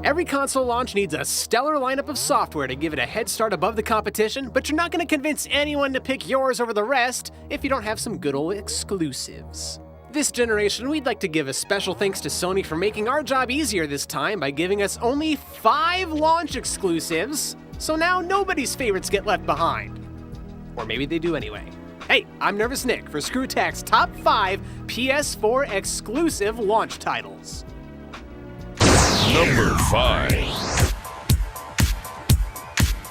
Every console launch needs a stellar lineup of software to give it a head start above the competition, but you're not going to convince anyone to pick yours over the rest if you don't have some good old exclusives. This generation, we'd like to give a special thanks to Sony for making our job easier this time by giving us only 5 launch exclusives, so now nobody's favorites get left behind. Or maybe they do anyway. Hey, I'm Nervous Nick for ScrewAttack's Top 5 PS4 exclusive launch titles. Number 5.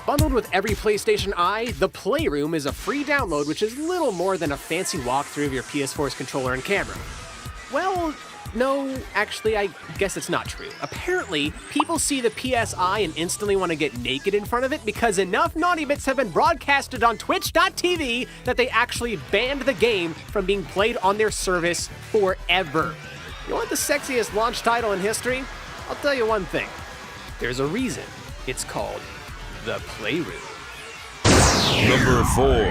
Bundled with every PlayStation Eye, The Playroom is a free download which is little more than a fancy walkthrough of your PS4's controller and camera. Well, no, actually, I guess it's not true. Apparently, people see the PSI and instantly want to get naked in front of it because enough naughty bits have been broadcasted on Twitch.tv that they actually banned the game from being played on their service forever. You want the sexiest launch title in history? I'll tell you one thing. There's a reason it's called The Playroom. Number 4.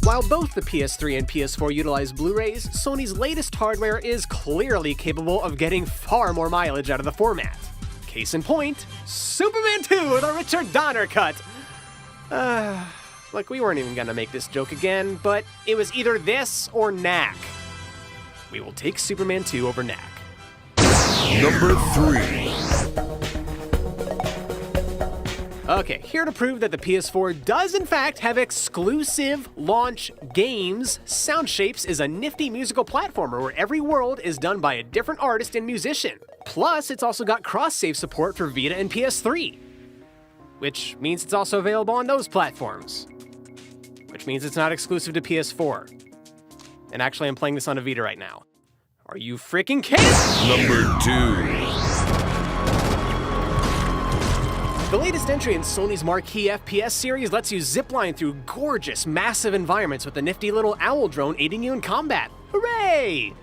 While both the PS3 and PS4 utilize Blu-rays, Sony's latest hardware is clearly capable of getting far more mileage out of the format. Case in point, Superman 2 with a Richard Donner cut. Look, we weren't even gonna make this joke again, but it was either this or Knack. We will take Superman 2 over Knack. Number 3. Okay, here to prove that the PS4 does in fact have exclusive launch games, Soundshapes is a nifty musical platformer where every world is done by a different artist and musician. Plus, it's also got cross-save support for Vita and PS3. Which means it's also available on those platforms. Which means it's not exclusive to PS4. And actually, I'm playing this on a Vita right now. Are you freaking kidding? Number 2. The latest entry in Sony's marquee FPS series lets you zipline through gorgeous, massive environments with a nifty little owl drone aiding you in combat. Hooray!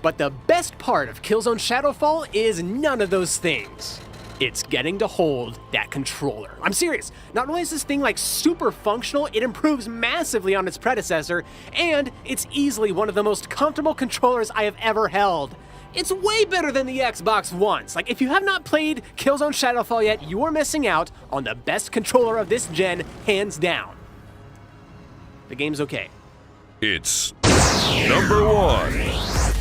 But the best part of Killzone Shadowfall is none of those things. It's getting to hold that controller. I'm serious. Not only is this thing like super functional, it improves massively on its predecessor, and it's easily one of the most comfortable controllers I have ever held. It's way better than the Xbox One's. Like, if you have not played Killzone Shadowfall yet, you are missing out on the best controller of this gen, hands down. The game's okay. It's number 1.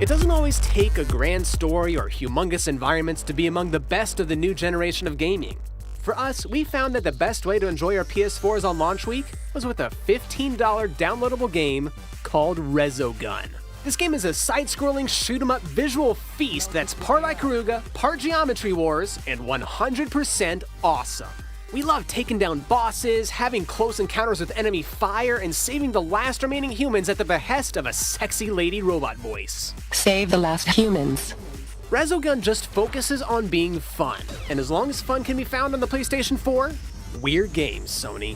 It doesn't always take a grand story or humongous environments to be among the best of the new generation of gaming. For us, we found that the best way to enjoy our PS4s on launch week was with a $15 downloadable game called Resogun. This game is a side-scrolling shoot-'em-up visual feast that's part Ikaruga, part Geometry Wars, and 100% awesome. We love taking down bosses, having close encounters with enemy fire, and saving the last remaining humans at the behest of a sexy lady robot voice. Save the last humans. Resogun just focuses on being fun, and as long as fun can be found on the PlayStation 4, we're game, Sony.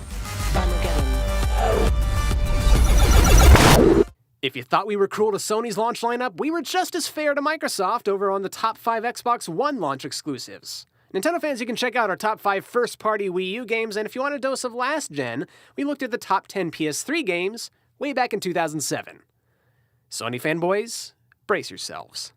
If you thought we were cruel to Sony's launch lineup, we were just as fair to Microsoft over on the top 5 Xbox One launch exclusives. Nintendo fans, you can check out our top 5 first-party Wii U games, and if you want a dose of last gen, we looked at the top 10 PS3 games way back in 2007. Sony fanboys, brace yourselves.